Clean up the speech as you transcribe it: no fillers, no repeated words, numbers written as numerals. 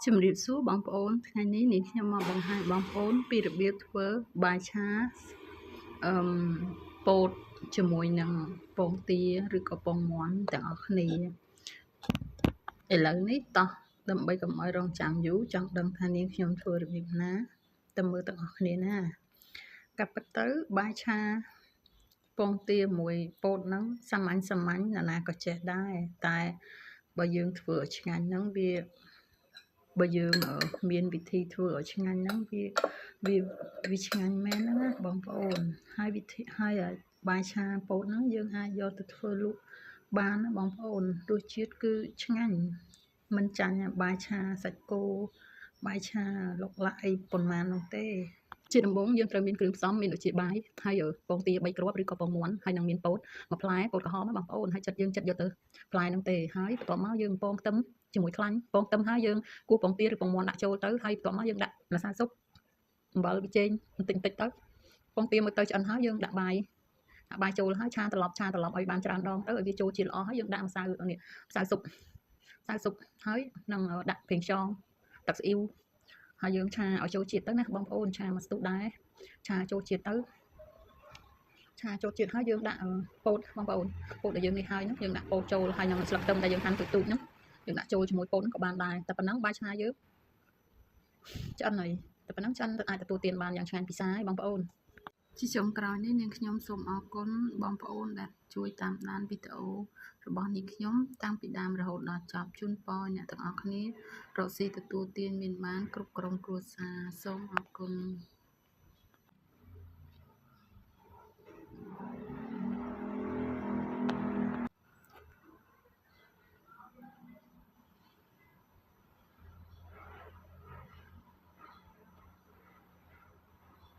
ជំរាបសួរបងប្អូនថ្ងៃនេះនាងខ្ញុំមកបង្ហាញបងប្អូនពីរបៀបធ្វើបាយឆាពោតជាមួយនឹងពងទាឬក៏ពងមាន់ទាំងអស់គ្នាឥឡូវនេះតោះដើម្បីកុំឲ្យរងចាំយូរចង់ដឹងថានាងខ្ញុំធ្វើរបៀបណាទៅមើលទាំងអស់គ្នាណាកាប់ទៅបាយឆាពងទាមួយពោតហ្នឹងសាមញ្ញណានាក៏ចេះដែរតែបើយើងធ្វើឲ្យឆ្ងាញ់ហ្នឹងបើយើងមានវិធីធ្វើឲ្យឆ្ងាញ់ហ្នឹងវាឆ្ងាញ់មែនហ្នឹងណាបងប្អូនហើយវិធីហើយបាយឆាពោតហ្នឹងយើងអាចយកទៅធ្វើលក់បានណាបងប្អូនរសជាតិគឺឆ្ងាញ់មិនចាញ់បាយឆាសាច់គោបាយឆាឡុកឡាក់អីប៉ុន្មាននោះទេជាដំបូងយើងត្រូវមានគ្រឿងផ្សំមានដូចជាបាយហើយពងទា3គ្រាប់ឬក៏ពងមាន់ហើយនឹងមានពោតមួយផ្លែពោតក្រហមណាបងប្អូនហើយយើងចិត្តយកទៅផ្លែហ្នឹងទេហើយបន្ទាប់មកយើងពងខ្ទឹមជាមួយខ្លាញ់ពងខ្ទឹមហើយយើងគោះពងទាឬពងមាន់ដាក់ចូលទៅហើយបន្ទាប់មកយើងដាក់ម្សៅស៊ុបអំបិលប៊ីចេងបន្តិចទៅពងទាមើលទៅឆ្អិនហើយយើងដាក់បាយចូលហើយឆាត្រឡប់ឲ្យបានច្រើនដងទៅឲ្យវាចូលជាតិល្អហើយយើងដាក់ម្សៅស៊ុបហើយនឹងដាក់ប្រេងខ្យងទឹកស៊ីអ៊ីវហើយយើងឆាឲ្យចូលជាតិទៅណាបងប្អូនឆាមួយស្ទុះដែរឆាចូលជាតិហើយយើងដាក់ពោតបងប្អូនពោតដែលយើងនេះហើយហ្នឹងយើងដាក់ពោតចូលហើយនឹងស្លឹកខ្ទឹមដែលយើងហាន់ទូចហ្នឹងយើងដាក់ចូលជាមួយពោតហ្នឹងក៏បានដែរតែប៉ុណ្ណឹងបាយឆាយើងឆ្អិនហើយតែប៉ុណ្ណឹងឆ្អិនអាចទទួលទានបានយ៉ាងឆ្ងាញ់ពិសាហើយបងប្អូនជាចុងក្រោយនេះនាងខ្ញុំសូមអរគុណបងប្អូនដែលជួយតាមដានវីដេអូរបស់នាងខ្ញុំតាំងពីដើមរហូតដល់ចប់ជូនពរអ្នកទាំងអស់គ្នារកស៊ីទទួលទានមានបានគ្រប់ក្រុមគ្រួសារសូមអរគុណ